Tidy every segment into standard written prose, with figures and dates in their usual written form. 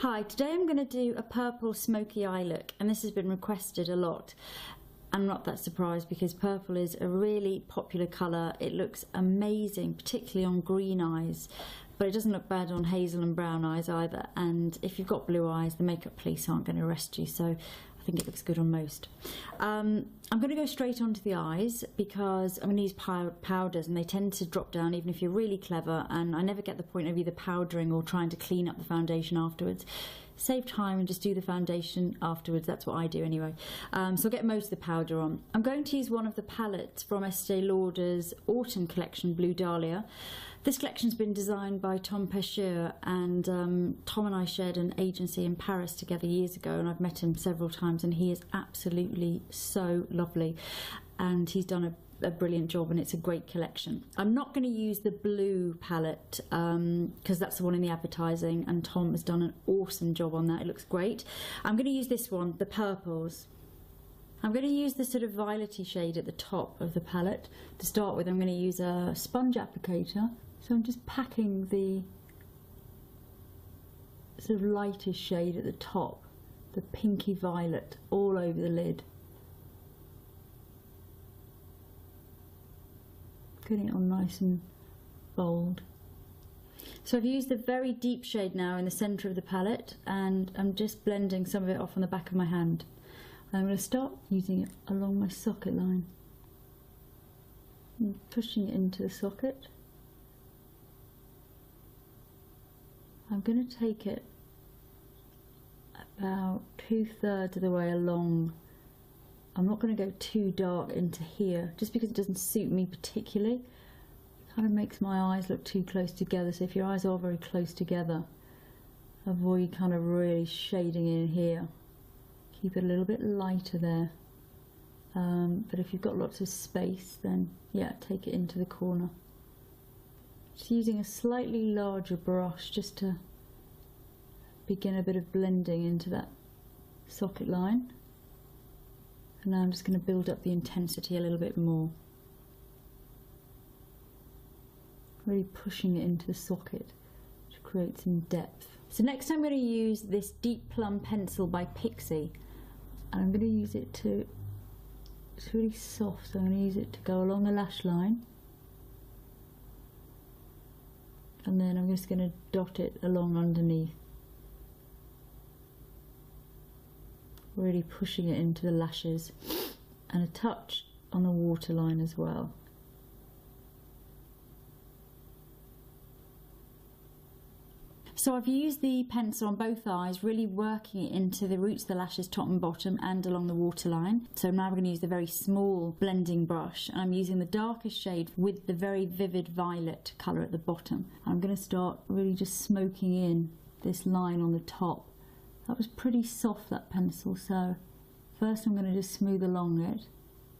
Hi, today I'm going to do a purple smoky eye look, and this has been requested a lot. I'm not that surprised because purple is a really popular colour. It looks amazing, particularly on green eyes, but it doesn't look bad on hazel and brown eyes either. And if you've got blue eyes, the makeup police aren't going to arrest you, so I think it looks good on most. I'm going to go straight onto the eyes because I'm going to use powders, and they tend to drop down even if you're really clever, and I never get the point of either powdering or trying to clean up the foundation afterwards. Save time and just do the foundation afterwards. That's what I do anyway. So I'll get most of the powder on. I'm going to use one of the palettes from Estee Lauder's Autumn collection, Blue Dahlia. This collection's been designed by Tom Peschier, and Tom and I shared an agency in Paris together years ago, and I've met him several times, and he is absolutely so lovely, and he's done a brilliant job, and it's a great collection. I'm not going to use the blue palette because that's the one in the advertising, and Tom has done an awesome job on that. It looks great. I'm going to use this one, the purples. I'm going to use the sort of violety shade at the top of the palette. To start with, I'm going to use a sponge applicator, so I'm just packing the sort of lightest shade at the top, the pinky violet, all over the lid. Getting it on nice and bold. So I've used a very deep shade now in the centre of the palette, and I'm just blending some of it off on the back of my hand. I'm going to start using it along my socket line and pushing it into the socket. I'm going to take it about 2/3 of the way along. I'm not going to go too dark into here just because it doesn't suit me particularly. It kind of makes my eyes look too close together, so if your eyes are very close together, avoid kind of really shading in here. Keep it a little bit lighter there, but if you've got lots of space, then yeah, take it into the corner. Just using a slightly larger brush just to begin a bit of blending into that socket line. And now I'm just going to build up the intensity a little bit more. Really pushing it into the socket to create some depth. So next I'm going to use this Deep Plum pencil by Pixie. And I'm going to use it to, it's really soft, so I'm going to use it to go along the lash line. And then I'm just going to dot it along underneath. Really pushing it into the lashes, and a touch on the waterline as well. So I've used the pencil on both eyes, really working it into the roots of the lashes, top and bottom, and along the waterline. So now we're going to use the very small blending brush, and I'm using the darkest shade with the very vivid violet colour at the bottom. I'm going to start really just smoking in this line on the top. That was pretty soft, that pencil, so first I'm going to just smooth along it,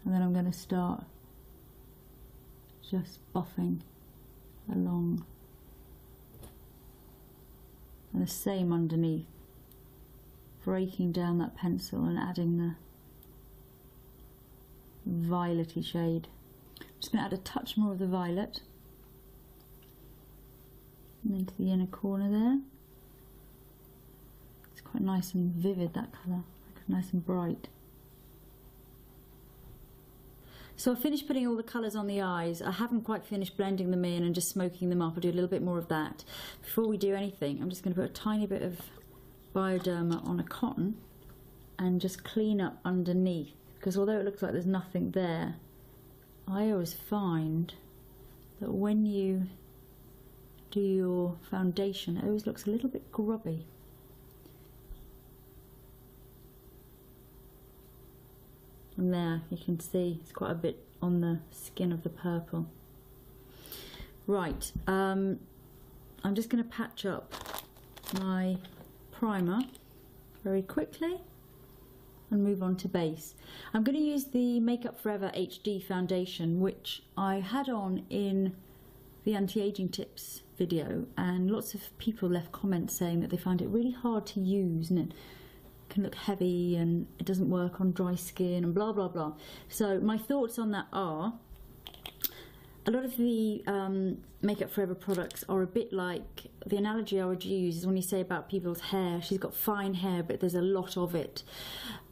and then I'm going to start just buffing along. And the same underneath, breaking down that pencil and adding the violety shade. I'm just going to add a touch more of the violet, and into the inner corner there. It's quite nice and vivid, that colour, nice and bright. So I've finished putting all the colours on the eyes. I haven't quite finished blending them in and just smoking them up. I'll do a little bit more of that. Before we do anything, I'm just going to put a tiny bit of Bioderma on a cotton and just clean up underneath, because although it looks like there's nothing there, I always find that when you do your foundation, it always looks a little bit grubby. And there you can see it's quite a bit on the skin of the purple. Right, I'm just going to patch up my primer very quickly and move on to base. I'm going to use the Makeup Forever HD foundation, which I had on in the anti-aging tips video, and lots of people left comments saying that they find it really hard to use and it can look heavy and it doesn't work on dry skin and blah blah blah. So my thoughts on that are, A lot of the Makeup Forever products are a bit like, the analogy I would use is when you say about people's hair, she's got fine hair but there's a lot of it.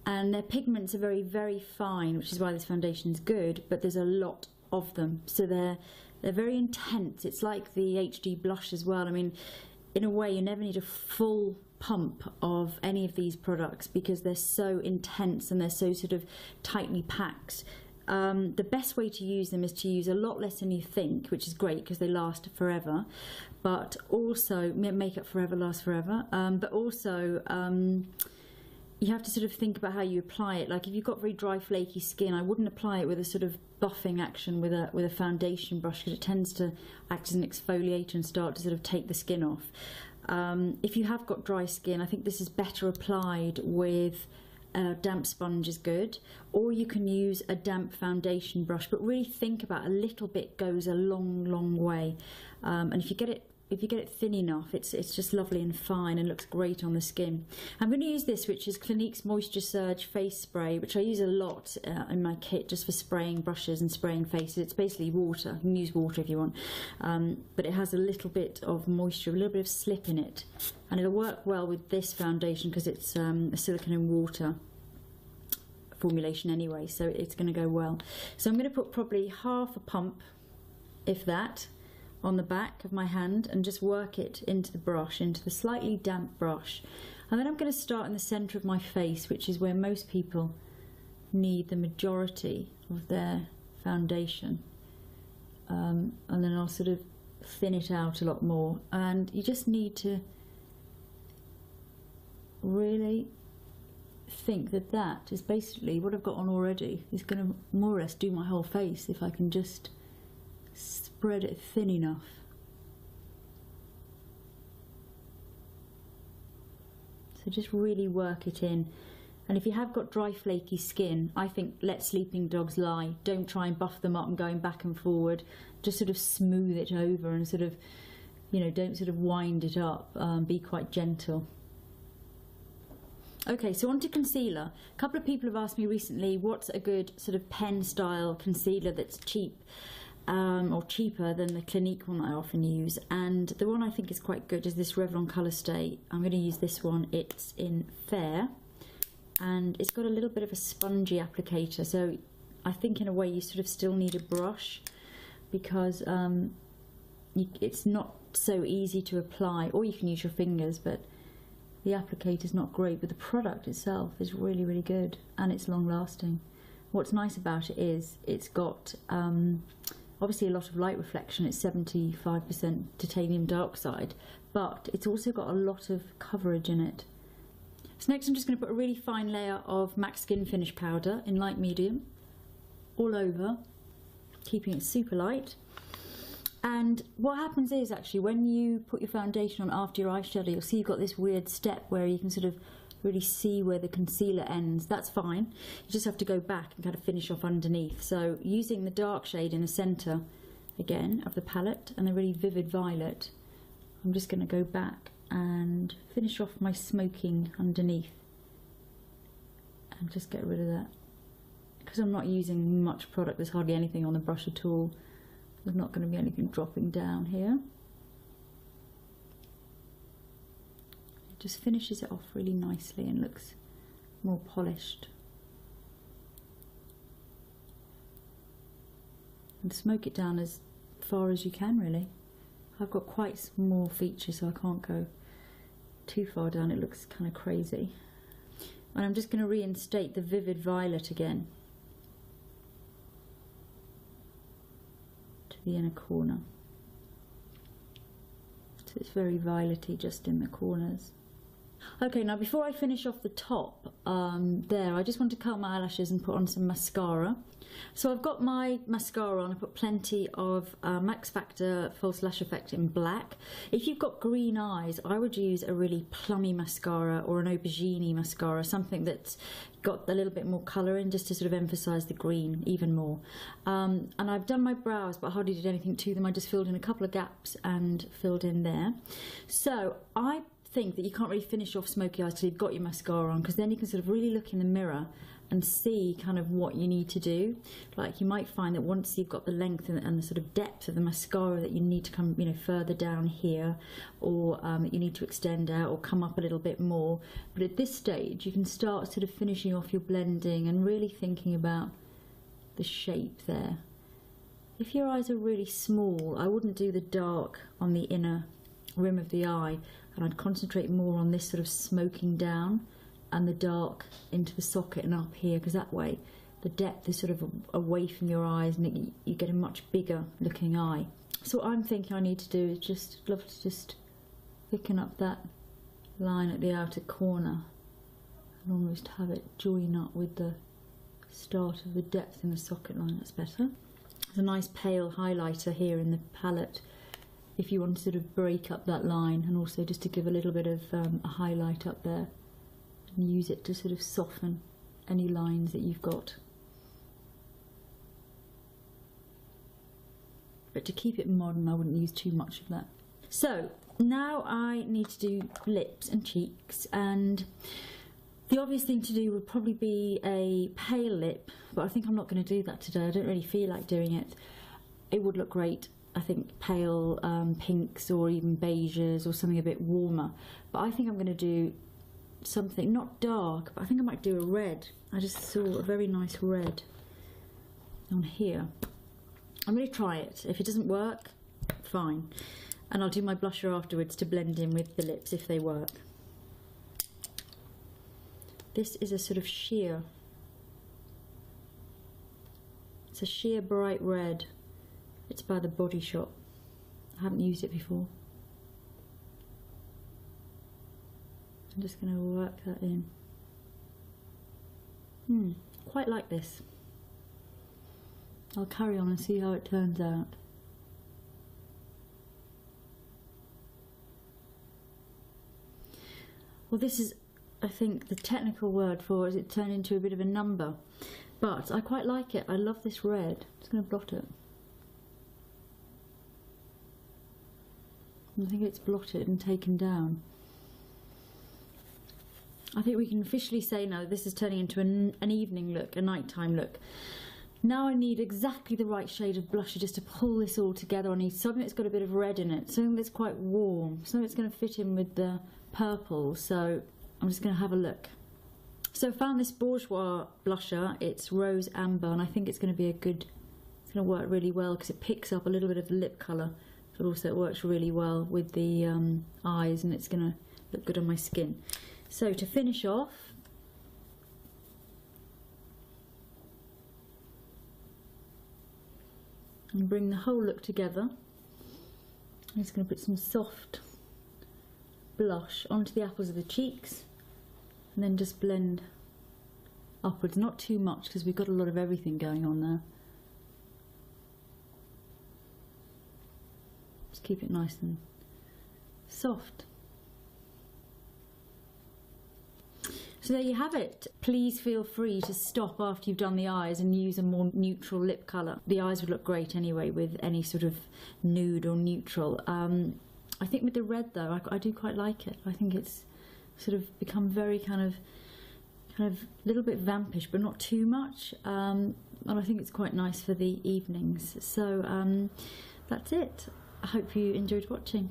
And their pigments are very, very fine, which is why this foundation is good, but there's a lot of them. So they're very intense. It's like the HD blush as well. I mean, in a way, you never need a full pump of any of these products because they're so intense and they're so sort of tightly packed. The best way to use them is to use a lot less than you think, which is great because they last forever. But also, Makeup Forever lasts forever. But also, you have to sort of think about how you apply it. Like if you've got very dry, flaky skin, I wouldn't apply it with a sort of buffing action with a foundation brush because it tends to act as an exfoliator and start to sort of take the skin off. If you have got dry skin, I think this is better applied with a damp sponge is good, or you can use a damp foundation brush, but really think about a little bit goes a long way. And if you get it thin enough, it's just lovely and fine and looks great on the skin. I'm going to use this, which is Clinique's Moisture Surge face spray, which I use a lot in my kit just for spraying brushes and spraying faces. It's basically water. You can use water if you want, but it has a little bit of moisture, a little bit of slip in it, and it'll work well with this foundation because it's a silicone and water formulation anyway, so it's going to go well. So I'm going to put probably half a pump, if that, on the back of my hand and just work it into the brush, into the slightly damp brush. And then I'm going to start in the centre of my face, which is where most people need the majority of their foundation. And then I'll sort of thin it out a lot more. And you just need to really think that that is basically what I've got on already is going to more or less do my whole face if I can just spread it thin enough. So just really work it in. And if you have got dry, flaky skin, I think let sleeping dogs lie. Don't try and buff them up and going back and forward. Just sort of smooth it over and sort of, you know, don't sort of wind it up. Be quite gentle. Okay, so on to concealer. A couple of people have asked me recently what's a good sort of pen style concealer that's cheap. Or cheaper than the Clinique one that I often use, and the one I think is quite good is this Revlon Colour Stay. I'm going to use this one. It's in Fair and it's got a little bit of a spongy applicator, so I think in a way you sort of still need a brush because it's not so easy to apply, or you can use your fingers, but the applicator is not great, but the product itself is really, really good and it's long lasting. What's nice about it is it's got obviously a lot of light reflection. It's 75% titanium dioxide, but it's also got a lot of coverage in it. So next I'm just going to put a really fine layer of MAC Skin Finish powder in light medium all over, keeping it super light. And what happens is actually when you put your foundation on after your eyeshadow, you'll see you've got this weird step where you can sort of really see where the concealer ends. That's fine. You just have to go back and kind of finish off underneath. So using the dark shade in the centre again of the palette and the really vivid violet, I'm just going to go back and finish off my smoking underneath and just get rid of that. Because I'm not using much product, there's hardly anything on the brush at all. There's not going to be anything dropping down here. Just finishes it off really nicely and looks more polished. And smoke it down as far as you can, really. I've got quite small features, so I can't go too far down. It looks kind of crazy. And I'm just going to reinstate the vivid violet again to the inner corner. So it's very violet-y just in the corners. Okay, now before I finish off the top there, I just want to curl my eyelashes and put on some mascara. So I've got my mascara on. I put plenty of Max Factor False Lash Effect in black. If you've got green eyes, I would use a really plummy mascara or an aubergine mascara, something that's got a little bit more colour in, just to sort of emphasise the green even more. And I've done my brows, but I hardly did anything to them. I just filled in a couple of gaps and filled in there. So I think that you can't really finish off smoky eyes till you've got your mascara on, because then you can sort of really look in the mirror and see kind of what you need to do. Like you might find that once you've got the length and the sort of depth of the mascara, that you need to come, you know, further down here, or you need to extend out or come up a little bit more. But at this stage you can start sort of finishing off your blending and really thinking about the shape there. If your eyes are really small, I wouldn't do the dark on the inner rim of the eye, and I'd concentrate more on this sort of smoking down and the dark into the socket and up here, because that way the depth is sort of away from your eyes and you get a much bigger looking eye. So what I'm thinking I need to do is just thicken up that line at the outer corner and almost have it join up with the start of the depth in the socket line. That's better. There's a nice pale highlighter here in the palette if you want to sort of break up that line, and also just to give a little bit of a highlight up there, and use it to sort of soften any lines that you've got. But to keep it modern, I wouldn't use too much of that. So now I need to do lips and cheeks, and the obvious thing to do would probably be a pale lip, but I think I'm not going to do that today. I don't really feel like doing it. It would look great, I think, pale pinks or even beiges or something a bit warmer. But I think I'm going to do something not dark, but I think I might do a red. I just saw a very nice red on here. I'm going to try it. If it doesn't work, fine. And I'll do my blusher afterwards to blend in with the lips if they work. This is a sort of sheer. It's a sheer bright red. It's by the Body Shop. I haven't used it before. I'm just going to work that in. Quite like this. I'll carry on and see how it turns out. Well, this is, I think, the technical word for it turned into a bit of a number. But I quite like it. I love this red. I'm just going to blot it. I think it's blotted and taken down. I think we can officially say now this is turning into an evening look, a nighttime look. Now I need exactly the right shade of blusher just to pull this all together. I need something that's got a bit of red in it, something that's quite warm, something that's going to fit in with the purple. So I'm just going to have a look. So I found this Bourjois blusher. It's Rose Amber, and I think it's going to be it's going to work really well because it picks up a little bit of the lip colour, but also it works really well with the eyes, and it's going to look good on my skin. So to finish off, and bring the whole look together, I'm just going to put some soft blush onto the apples of the cheeks, and then just blend upwards, not too much because we've got a lot of everything going on there. Just keep it nice and soft. So there you have it. Please feel free to stop after you've done the eyes and use a more neutral lip colour. The eyes would look great anyway with any sort of nude or neutral. I think with the red though, I do quite like it. I think it's sort of become very kind of a little bit vampish, but not too much. And I think it's quite nice for the evenings. So that's it. I hope you enjoyed watching.